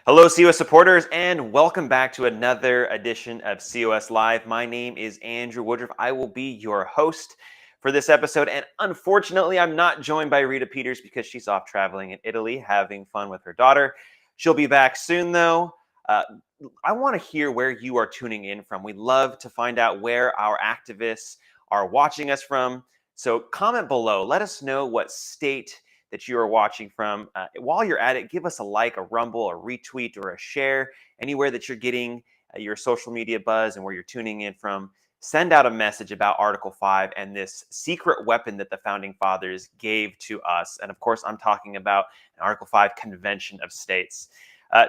Hello, COS supporters, and welcome back to another edition of COS Live. My name is Andrew Woodruff. I will be your host for this episode, and unfortunately, I'm not joined by Rita Peters because she's off traveling in Italy, having fun with her daughter. She'll be back soon, though. I want to hear where you are tuning in from. We'd love to find out where our activists are watching us from. So comment below. Let us know what state that you are watching from. While you're at it, give us a like, a rumble, a retweet, or a share anywhere that you're getting your social media buzz and where you're tuning in from. Send out a message about Article 5 and this secret weapon that the Founding Fathers gave to us. And of course, I'm talking about an Article 5 Convention of States.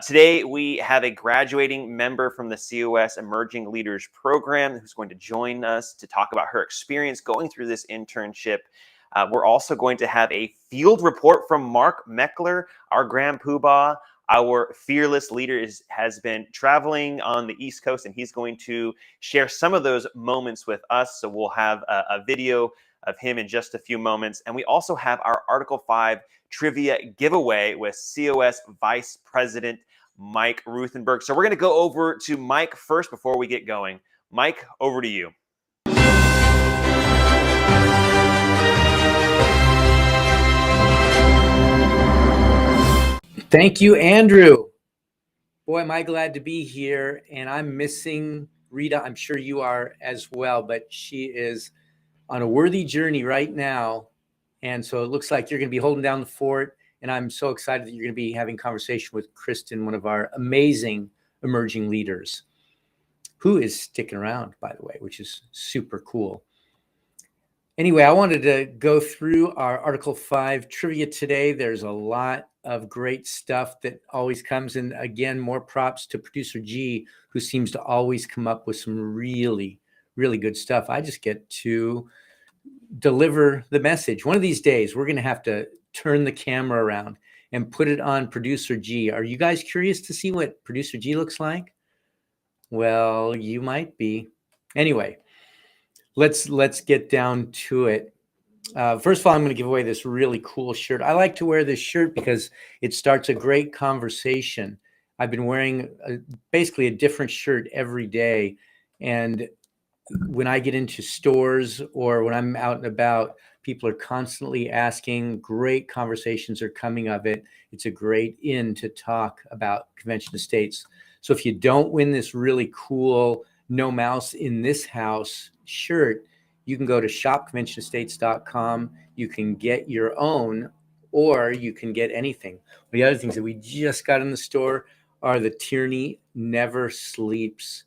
Today, we have a graduating member from the COS Emerging Leaders Program who's going to join us to talk about her experience going through this internship. We're also going to have a field report from Mark Meckler, our Grand Poobah. Our fearless leader has been traveling on the East Coast, and he's going to share some of those moments with us. So we'll have a video of him in just a few moments. And we also have our Article 5 trivia giveaway with COS Vice President Mike Ruthenberg. So we're going to go over to Mike first before we get going. Mike, over to you. Thank you, Andrew. Boy, am I glad to be here, and I'm missing Rita. I'm sure you are as well, but she is on a worthy journey right now, and so it looks like you're going to be holding down the fort, and I'm so excited that you're going to be having conversation with Kristen, one of our amazing emerging leaders, who is sticking around, by the way, which is super cool. Anyway, I wanted to go through our Article 5 trivia today. There's a lot of great stuff that always comes in. Again, more props to producer G, who seems to always come up with some really, really good stuff. I just get to deliver the message. One of these days, we're going to have to turn the camera around and put it on producer G. Are you guys curious to see what producer G looks like? Well, you might be. Anyway, let's get down to it. First of all, I'm going to give away this really cool shirt. I like to wear this shirt because it starts a great conversation. I've been wearing basically a different shirt every day. And when I get into stores or when I'm out and about, people are constantly asking. Great conversations are coming of it. It's a great in to talk about Convention of States. So if you don't win this really cool No Mouse in This House shirt, you can go to shopconventionestates.com. You can get your own, or you can get anything. The other things that we just got in the store are the Tierney Never Sleeps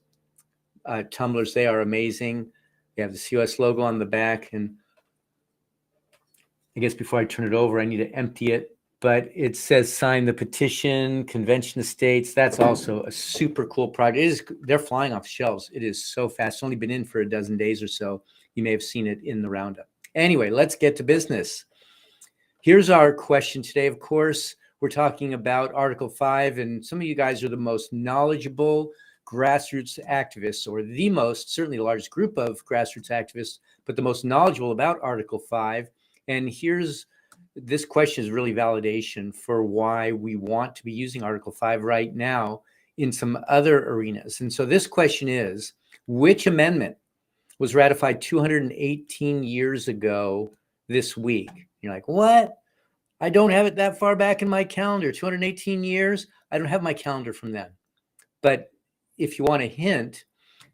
tumblers. They are amazing. They have the COS logo on the back. And I guess before I turn it over, I need to empty it. But it says sign the petition, Convention of States. That's also a super cool project. They're flying off shelves. It is so fast. It's only been in for a dozen days or so. You may have seen it in the roundup. Anyway, let's get to business. Here's our question today. Of course, we're talking about Article 5, and some of you guys are the most knowledgeable grassroots activists, or the most, certainly the largest group of grassroots activists, but the most knowledgeable about Article 5. And this question is really validation for why we want to be using Article 5 right now in some other arenas. And so this question is, which amendment was ratified 218 years ago this week? You're like, what? I don't have it that far back in my calendar. 218 years? I don't have my calendar from then. But if you want a hint,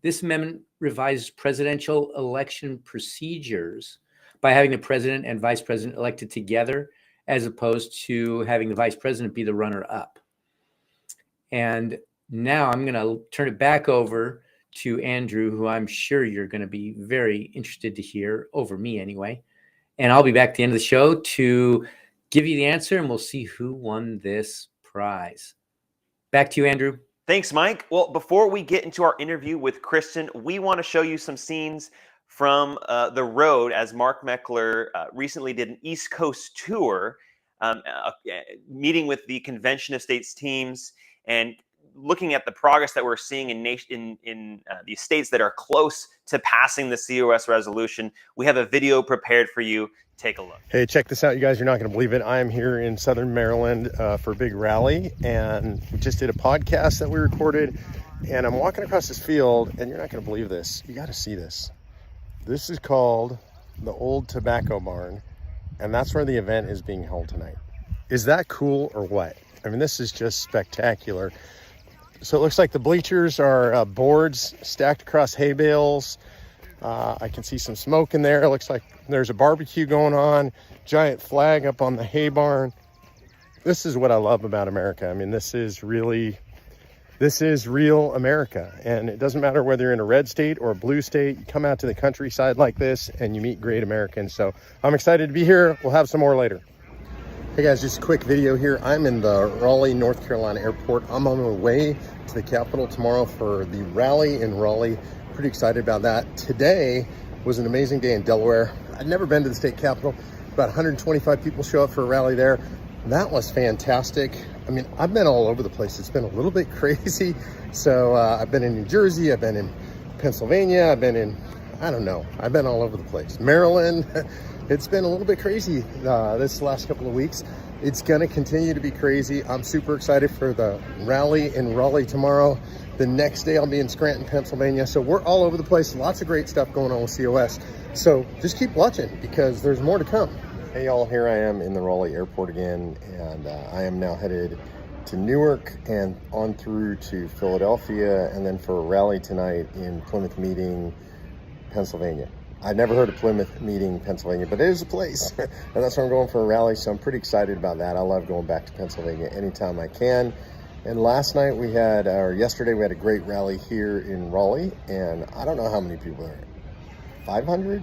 this amendment revises presidential election procedures by having the president and vice president elected together, as opposed to having the vice president be the runner-up. And now I'm going to turn it back over to Andrew, who I'm sure you're going to be very interested to hear, over me anyway. And I'll be back at the end of the show to give you the answer, and we'll see who won this prize. Back to you, Andrew. Thanks, Mike. Well, before we get into our interview with Kristen, we want to show you some scenes from the road, as Mark Meckler recently did an East Coast tour, meeting with the Convention of States teams and looking at the progress that we're seeing in these states that are close to passing the COS resolution. We have a video prepared for you. Take a look. Hey, check this out, you guys. You're not going to believe it. I am here in Southern Maryland for a big rally, and we just did a podcast that we recorded, and I'm walking across this field, and you're not going to believe this. You got to see this. This is called the Old Tobacco Barn, and that's where the event is being held tonight. Is that cool or what? I mean, this is just spectacular. So it looks like the bleachers are boards stacked across hay bales. I can see some smoke in there. It looks like there's a barbecue going on, giant flag up on the hay barn. This is what I love about America. I mean, this is real America. And it doesn't matter whether you're in a red state or a blue state, you come out to the countryside like this and you meet great Americans. So I'm excited to be here. We'll have some more later. Hey guys, just a quick video here. I'm in the Raleigh, North Carolina airport. I'm on my way to the Capitol tomorrow for the rally in Raleigh. Pretty excited about that. Today was an amazing day in Delaware. I'd never been to the state capitol. About 125 people show up for a rally there. That was fantastic. I mean, I've been all over the place. It's been a little bit crazy. So I've been in New Jersey, I've been in Pennsylvania, I've been in, I don't know, I've been all over the place. Maryland. It's been a little bit crazy this last couple of weeks. It's gonna continue to be crazy. I'm super excited for the rally in Raleigh tomorrow. The next day I'll be in Scranton, Pennsylvania. So we're all over the place. Lots of great stuff going on with COS. So just keep watching because there's more to come. Hey y'all, here I am in the Raleigh airport again, and I am now headed to Newark and on through to Philadelphia, and then for a rally tonight in Plymouth Meeting, Pennsylvania. I'd never heard of Plymouth Meeting, Pennsylvania, but it is a place, and that's where I'm going for a rally, so I'm pretty excited about that. I love going back to Pennsylvania anytime I can. And yesterday we had a great rally here in Raleigh, and I don't know how many people there. 500,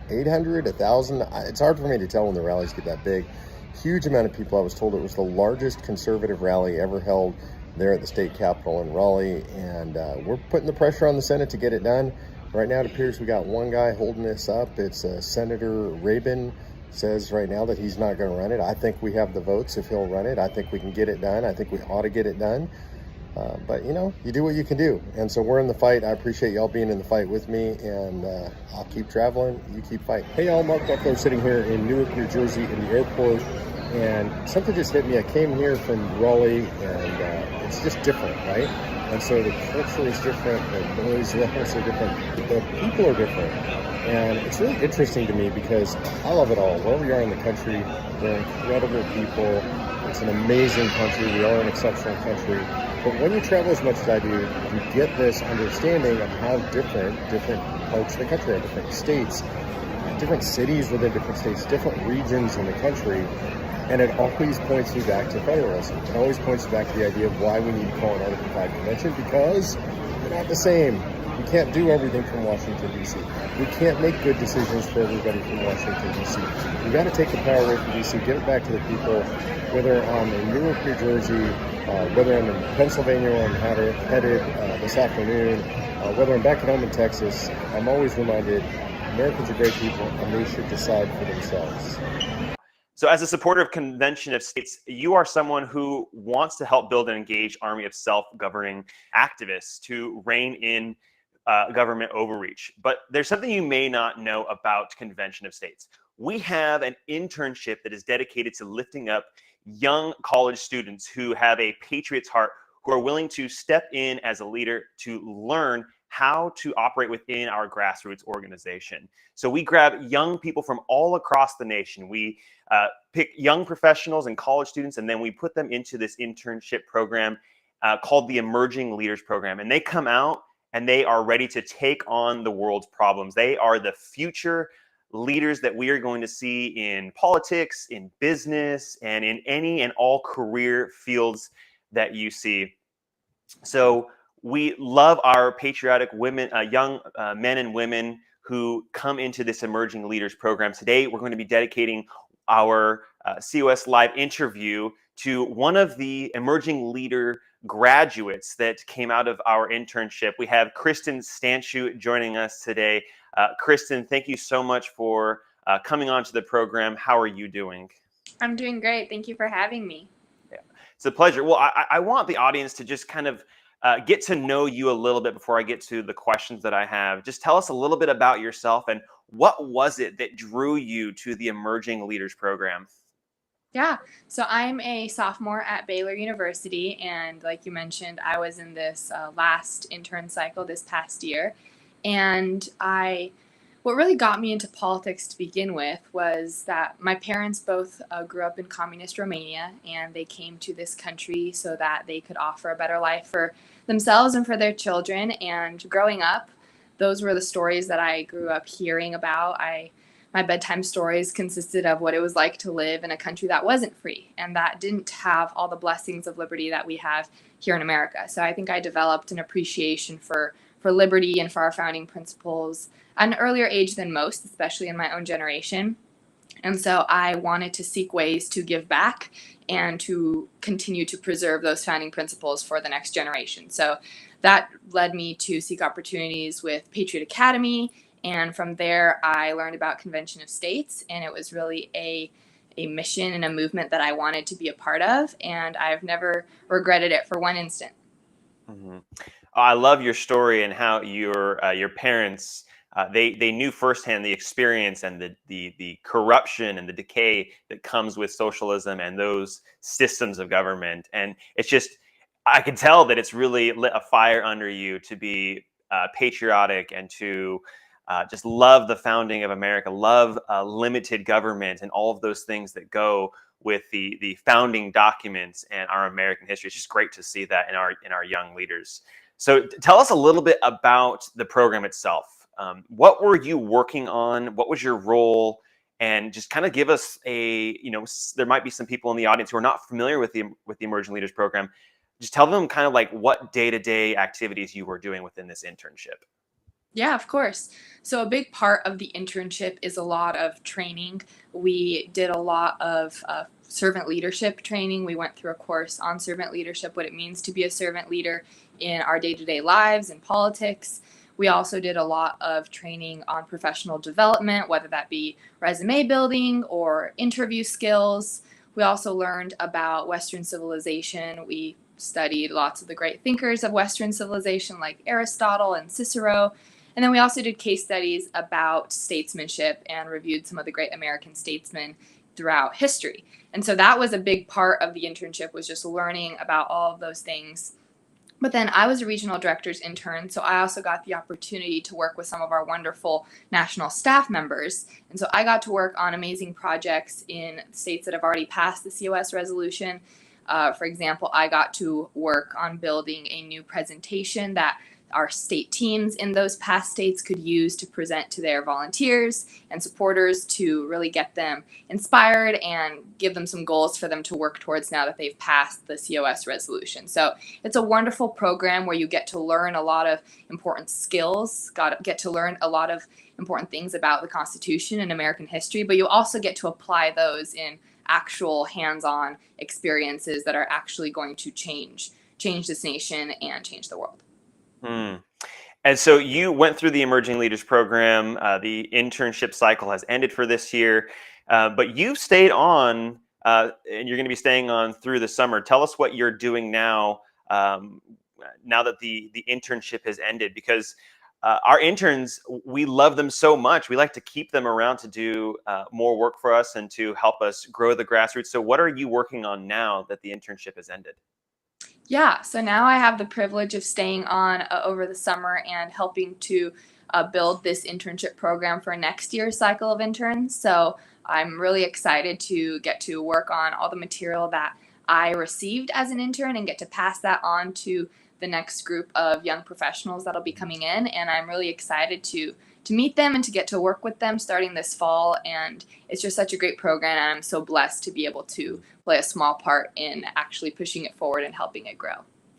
800, 1,000. It's hard for me to tell when the rallies get that big. Huge amount of people. I was told it was the largest conservative rally ever held there at the state capitol in Raleigh, and we're putting the pressure on the Senate to get it done. Right now it appears we got one guy holding this up. It's Senator Rabin. Says right now that he's not going to run it. I think we have the votes if he'll run it. I think we can get it done. I think we ought to get it done. But you know, you do what you can do. And so we're in the fight. I appreciate y'all being in the fight with me, and I'll keep traveling. You keep fighting. Hey y'all, Mark Buckler sitting here in Newark, New Jersey in the airport, and something just hit me. I came here from Raleigh, and it's just different, right? And so the culture is different, the noise levels are different, the people are different. And it's really interesting to me because I love it all. Wherever you are in the country, they're incredible people. It's an amazing country. We are an exceptional country. But when you travel as much as I do, you get this understanding of how different parts of the country are, different states, different cities within different states, different regions in the country. And it always points you back to federalism. It always points you back to the idea of why we need to call an Article 5 convention, because they're not the same. We can't do everything from Washington, D.C. We can't make good decisions for everybody from Washington, D.C. We got to take the power away from D.C., get it back to the people, whether I'm in Newark, New Jersey, whether I'm in Pennsylvania where I'm headed this afternoon, whether I'm back at home in Texas. I'm always reminded Americans are great people and they should decide for themselves. So as a supporter of Convention of States, you are someone who wants to help build an engaged army of self-governing activists to rein in government overreach. But there's something you may not know about Convention of States. We have an internship that is dedicated to lifting up young college students who have a patriot's heart, who are willing to step in as a leader to learn how to operate within our grassroots organization. So we grab young people from all across the nation. We pick young professionals and college students, and then we put them into this internship program called the Emerging Leaders Program. And they come out and they are ready to take on the world's problems. They are the future leaders that we are going to see in politics, in business, and in any and all career fields that you see. So we love our patriotic women, young men and women who come into this Emerging Leaders Program. Today, we're going to be dedicating our COS Live interview to one of the emerging leader graduates that came out of our internship. We have Kristen Stanchu joining us today. Kristen, thank you so much for coming on to the program. How are you doing? I'm doing great. Thank you for having me. Yeah. It's a pleasure. Well, I want the audience to just kind of get to know you a little bit before I get to the questions that I have. Just tell us a little bit about yourself and what was it that drew you to the Emerging Leaders Program? Yeah, so I'm a sophomore at Baylor University, and like you mentioned, I was in this last intern cycle this past year, and what really got me into politics to begin with was that my parents both grew up in communist Romania, and they came to this country so that they could offer a better life for themselves and for their children. And growing up, those were the stories that I grew up hearing about. My bedtime stories consisted of what it was like to live in a country that wasn't free and that didn't have all the blessings of liberty that we have here in America. So I think I developed an appreciation for liberty and for our founding principles at an earlier age than most, especially in my own generation. And so I wanted to seek ways to give back and to continue to preserve those founding principles for the next generation. So that led me to seek opportunities with Patriot Academy. And from there, I learned about Convention of States, and it was really a mission and a movement that I wanted to be a part of, and I've never regretted it for one instant. Mm-hmm. I love your story and how your parents they knew firsthand the experience and the corruption and the decay that comes with socialism and those systems of government, and it's just I can tell that it's really lit a fire under you to be patriotic and to just love the founding of America, love limited government, and all of those things that go with the founding documents and our American history. It's just great to see that in our young leaders. So tell us a little bit about the program itself. What were you working on? What was your role? And just kind of give us there might be some people in the audience who are not familiar with the Emerging Leaders Program. Just tell them kind of like what day-to-day activities you were doing within this internship. Yeah, of course. So a big part of the internship is a lot of training. We did a lot of servant leadership training. We went through a course on servant leadership, what it means to be a servant leader in our day-to-day lives and politics. We also did a lot of training on professional development, whether that be resume building or interview skills. We also learned about Western civilization. We studied lots of the great thinkers of Western civilization like Aristotle and Cicero. And then we also did case studies about statesmanship and reviewed some of the great American statesmen throughout history. And so that was a big part of the internship, was just learning about all of those things. But then I was a regional director's intern, so I also got the opportunity to work with some of our wonderful national staff members. And so I got to work on amazing projects in states that have already passed the COS resolution. For example, I got to work on building a new presentation that our state teams in those past states could use to present to their volunteers and supporters to really get them inspired and give them some goals for them to work towards now that they've passed the COS resolution. So it's a wonderful program where you get to learn a lot of important skills, get to learn a lot of important things about the Constitution and American history, but you also get to apply those in actual hands-on experiences that are actually going to change this nation and change the world. Hmm. And so you went through the Emerging Leaders Program. The internship cycle has ended for this year, but you stayed on, and you're going to be staying on through the summer. Tell us what you're doing now, now that the internship has ended, because our interns, we love them so much. We like to keep them around to do more work for us and to help us grow the grassroots. So what are you working on now that the internship has ended? Yeah, so now I have the privilege of staying on over the summer and helping to build this internship program for next year's cycle of interns. So I'm really excited to get to work on all the material that I received as an intern and get to pass that on to the next group of young professionals that'll be coming in. And I'm really excited to meet them and to get to work with them starting this fall. And it's just such a great program, and I'm so blessed to be able to play a small part in actually pushing it forward and helping it grow.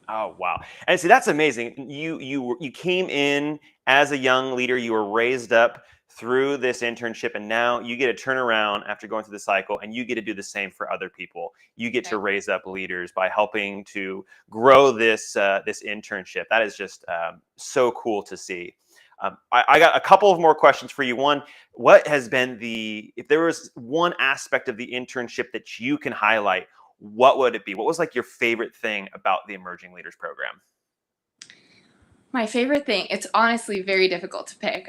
Oh, wow. And see, that's amazing. You came in as a young leader, you were raised up through this internship, and now you get to turn around after going through the cycle and you get to do the same for other people. You get to raise up leaders by helping to grow this internship. That is just so cool to see. I got a couple of more questions for you. One, what has been if there was one aspect of the internship that you can highlight, what would it be? What was like your favorite thing about the Emerging Leaders Program? My favorite thing, it's honestly very difficult to pick.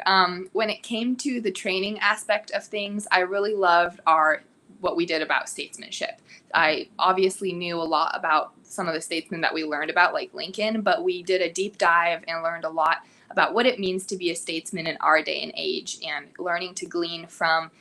When it came to the training aspect of things, I really loved what we did about statesmanship. I obviously knew a lot about some of the statesmen that we learned about, like Lincoln, but we did a deep dive and learned a lot about what it means to be a statesman in our day and age, and learning to glean from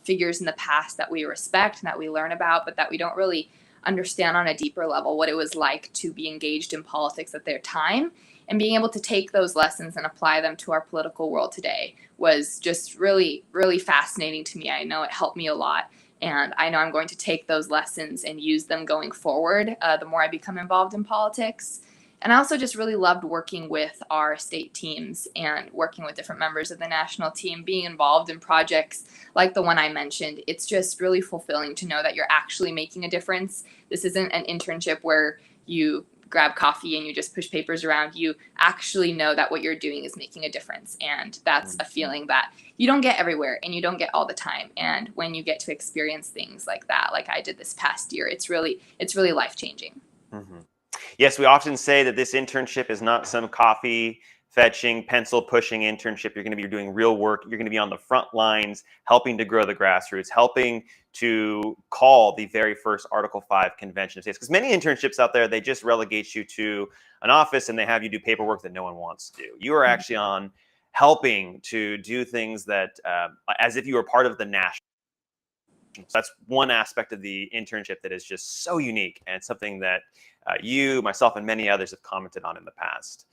figures in the past that we respect and that we learn about, but that we don't really understand on a deeper level what it was like to be engaged in politics at their time. And being able to take those lessons and apply them to our political world today was just really, really fascinating to me. I know it helped me a lot. And I know I'm going to take those lessons and use them going forward the more I become involved in politics. And I also just really loved working with our state teams and working with different members of the national team, being involved in projects like the one I mentioned. It's just really fulfilling to know that you're actually making a difference. This isn't an internship where you grab coffee and you just push papers around. You actually know that what you're doing is making a difference. And that's a feeling that you don't get everywhere and you don't get all the time. And when you get to experience things like that, like I did this past year, it's really life-changing. Mm-hmm. Yes, we often say that this internship is not some coffee fetching, pencil pushing internship. You're going to be doing real work. You're going to be on the front lines, helping to grow the grassroots, helping to call the very first Article 5 convention of states. Because many internships out there, they just relegate you to an office and they have you do paperwork that no one wants to do. You are actually on helping to do things that, as if you were part of the national. So that's one aspect of the internship that is just so unique, and something that you, myself, and many others have commented on in the past.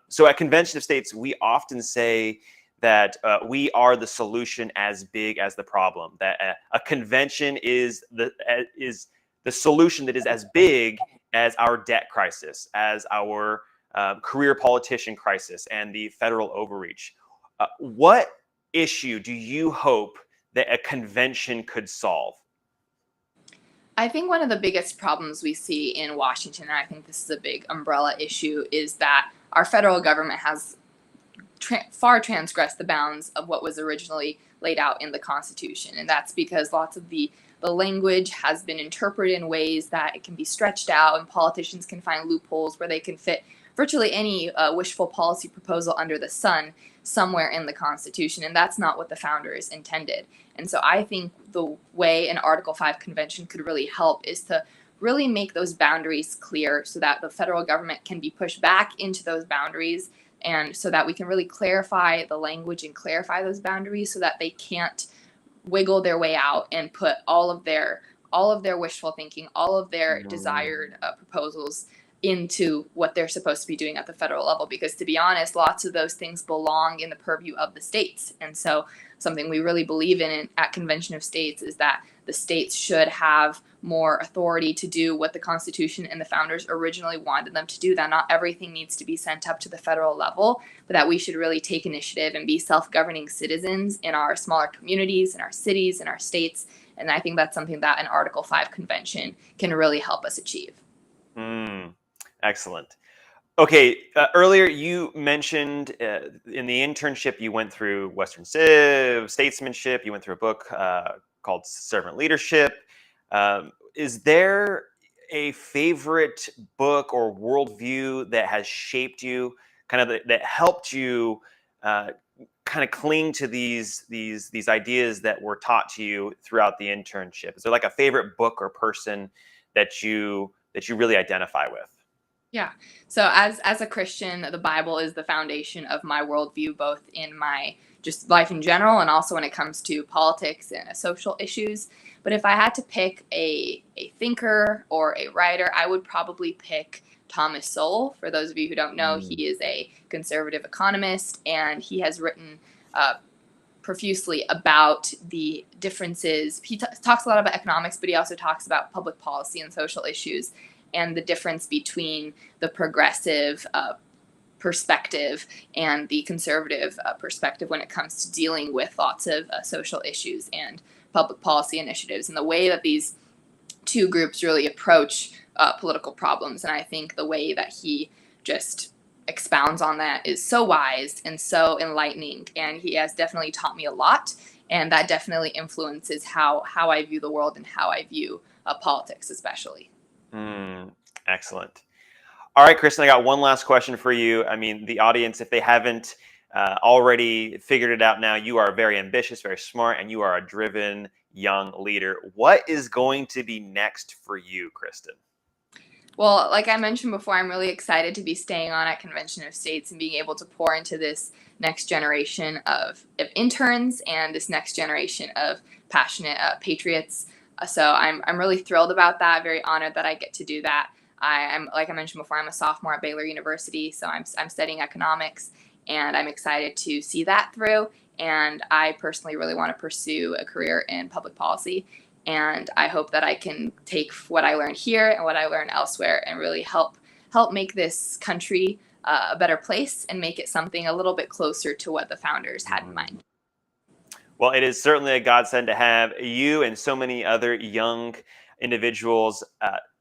So at Convention of States, we often say that we are the solution as big as the problem. That a convention is the solution that is as big as our debt crisis, as our career politician crisis, and the federal overreach. What issue do you hope that a convention could solve? I think one of the biggest problems we see in Washington, and I think this is a big umbrella issue, is that our federal government has far transgressed the bounds of what was originally laid out in the Constitution. And that's because lots of the language has been interpreted in ways that it can be stretched out, and politicians can find loopholes where they can fit virtually any wishful policy proposal under the sun somewhere in the Constitution. And that's not what the founders intended. And so I think the way an Article 5 convention could really help is to really make those boundaries clear, so that the federal government can be pushed back into those boundaries, and so that we can really clarify the language and clarify those boundaries, so that they can't wiggle their way out and put all of their wishful thinking, all of their desired proposals into what they're supposed to be doing at the federal level. Because to be honest, lots of those things belong in the purview of the states. And so something we really believe in at Convention of States is that the states should have more authority to do what the Constitution and the founders originally wanted them to do, that not everything needs to be sent up to the federal level, but that we should really take initiative and be self-governing citizens in our smaller communities, in our cities, in our states. And I think that's something that an Article 5 convention can really help us achieve. Excellent. Okay, earlier you mentioned in the internship you went through Western Civ, statesmanship, you went through a book called Servant Leadership. Is there a favorite book or worldview that has shaped you, kind of that helped you kind of cling to these ideas that were taught to you throughout the internship? Is there like a favorite book or person that you really identify with? Yeah. So as a Christian, the Bible is the foundation of my worldview, both in my just life in general and also when it comes to politics and social issues. But if I had to pick a thinker or a writer, I would probably pick Thomas Sowell. For those of you who don't know, he is a conservative economist, and he has written profusely about the differences. He talks a lot about economics, but he also talks about public policy and social issues, and the difference between the progressive perspective and the conservative perspective when it comes to dealing with lots of social issues and public policy initiatives, and the way that these two groups really approach political problems. And I think the way that he just expounds on that is so wise and so enlightening, and he has definitely taught me a lot. And that definitely influences how I view the world and how I view politics, especially. Excellent. All right, Kristen, I got one last question for you. I mean, the audience, if they haven't already figured it out now, you are very ambitious, very smart, and you are a driven young leader. What is going to be next for you, Kristen? Well, like I mentioned before, I'm really excited to be staying on at Convention of States and being able to pour into this next generation of interns and this next generation of passionate patriots. So I'm really thrilled about that. Very honored that I get to do that. I'm, like I mentioned before, I'm a sophomore at Baylor University, so I'm studying economics, and I'm excited to see that through. And I personally really want to pursue a career in public policy. And I hope that I can take what I learned here and what I learned elsewhere and really help make this country a better place and make it something a little bit closer to what the founders had in mind. Well, it is certainly a godsend to have you and so many other young individuals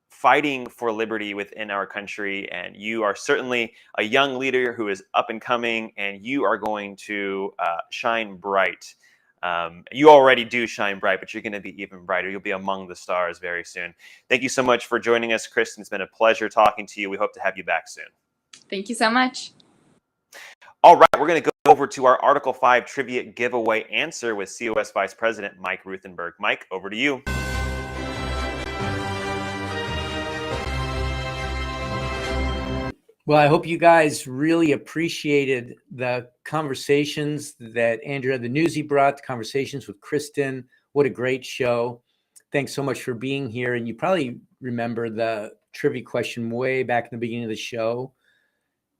fighting for liberty within our country. And you are certainly a young leader who is up and coming, and you are going to shine bright. You already do shine bright, but you're going to be even brighter. You'll be among the stars very soon. Thank you so much for joining us, Kristen. It's been a pleasure talking to you. We hope to have you back soon. Thank you so much. All right, we're going to go over to our Article 5 trivia giveaway answer with COS Vice President Mike Ruthenberg. Mike, over to you. Well, I hope you guys really appreciated the conversations that Andrea, the news he brought, the conversations with Kristen. What a great show. Thanks so much for being here. And you probably remember the trivia question way back in the beginning of the show.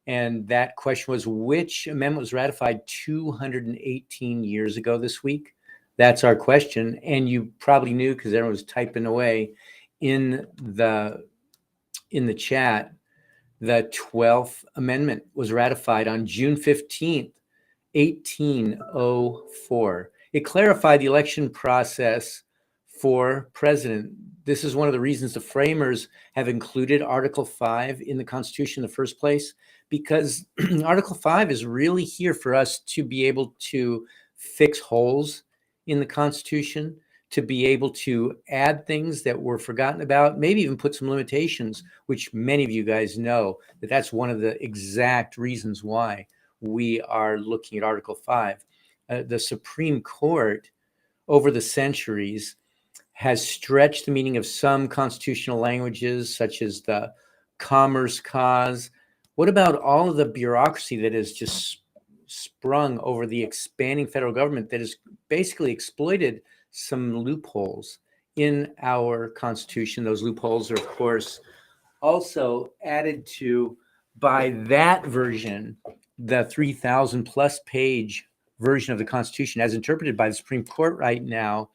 And that question was, which amendment was ratified 218 years ago this week? That's our question. And you probably knew because everyone was typing away in the chat. The 12th Amendment was ratified on June 15th, 1804. It clarified the election process for president. This is one of the reasons the framers have included Article 5 in the Constitution in the first place, because Article 5 is really here for us to be able to fix holes in the Constitution, to be able to add things that were forgotten about, maybe even put some limitations, which many of you guys know that that's one of the exact reasons why we are looking at Article 5. The Supreme Court over the centuries has stretched the meaning of some constitutional languages, such as the Commerce Clause. What about all of the bureaucracy that has just sprung over the expanding federal government that has basically exploited some loopholes in our Constitution? Those loopholes are, of course, also added to by that version, the 3,000 plus page version of the Constitution as interpreted by the Supreme Court right now.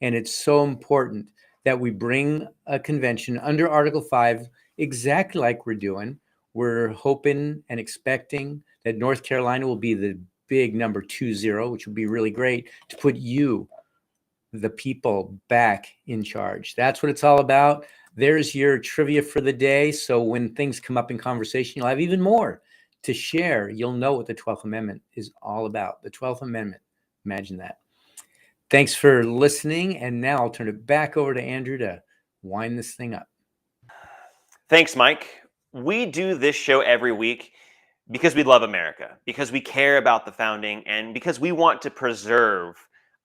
And it's so important that we bring a convention under Article 5, exactly like we're doing. We're hoping and expecting that North Carolina will be the big number 20, which would be really great to put you, the people, back in charge. That's what it's all about. There's your trivia for the day. So when things come up in conversation, you'll have even more to share. You'll know what the 12th Amendment is all about. The 12th Amendment. Imagine that. Thanks for listening. And now I'll turn it back over to Andrew to wind this thing up. Thanks, Mike. We do this show every week because we love America, because we care about the founding, and because we want to preserve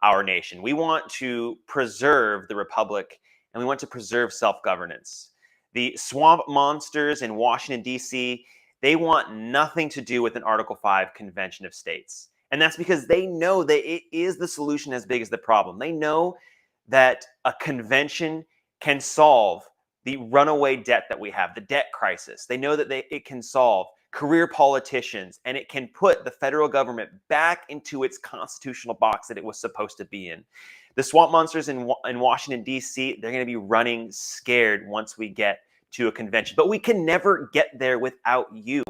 our nation. We want to preserve the republic, and we want to preserve self-governance. The swamp monsters in Washington, D.C., they want nothing to do with an Article 5 Convention of States. And that's because they know that it is the solution as big as the problem. They know that a convention can solve the runaway debt that we have, the debt crisis. They know that it can solve career politicians, and it can put the federal government back into its constitutional box that it was supposed to be in. The swamp monsters in Washington, D.C., they're going to be running scared once we get to a convention. But we can never get there without you.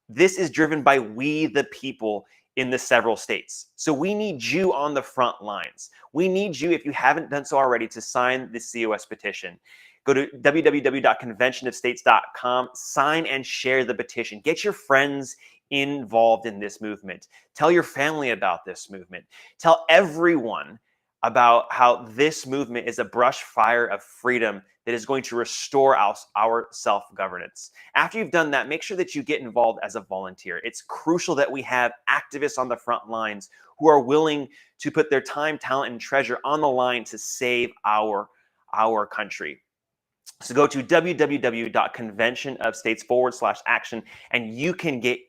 This is driven by we, the people, in the several states. So we need you on the front lines. We need you, if you haven't done so already, to sign the COS petition. Go to www.conventionofstates.com, sign and share the petition. Get your friends involved in this movement. Tell your family about this movement. Tell everyone about how this movement is a brush fire of freedom that is going to restore our self-governance. After you've done that, make sure that you get involved as a volunteer. It's crucial that we have activists on the front lines who are willing to put their time, talent, and treasure on the line to save our country. So go to www.conventionofstates.org/action and you can get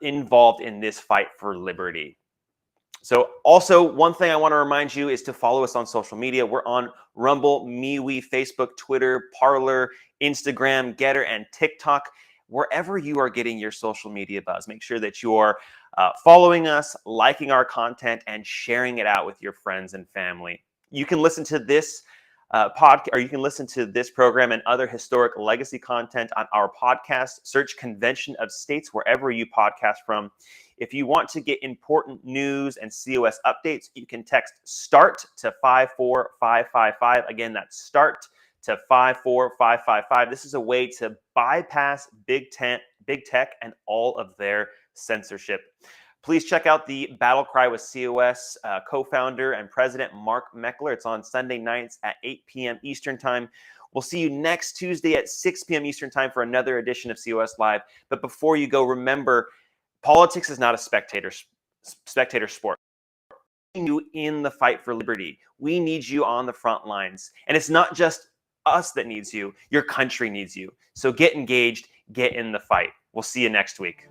involved in this fight for liberty. So also, one thing I want to remind you is to follow us on social media. We're on Rumble, MeWe, Facebook, Twitter, Parler, Instagram, Getter, and TikTok. Wherever you are getting your social media buzz, make sure that you're following us, liking our content, and sharing it out with your friends and family. You can listen to this podcast, or you can listen to this program and other historic legacy content on our podcast. Search Convention of States wherever you podcast from. If you want to get important news and COS updates, you can text START to 54555. Again, that's START to 54555. This is a way to bypass big tech and all of their censorship. Please check out the Battle Cry with COS co-founder and president Mark Meckler. It's on Sunday nights at 8 p.m. Eastern Time. We'll see you next Tuesday at 6 p.m. Eastern Time for another edition of COS Live. But before you go, remember, politics is not a spectator sport. We need you in the fight for liberty. We need you on the front lines. And it's not just us that needs you. Your country needs you. So get engaged, get in the fight. We'll see you next week.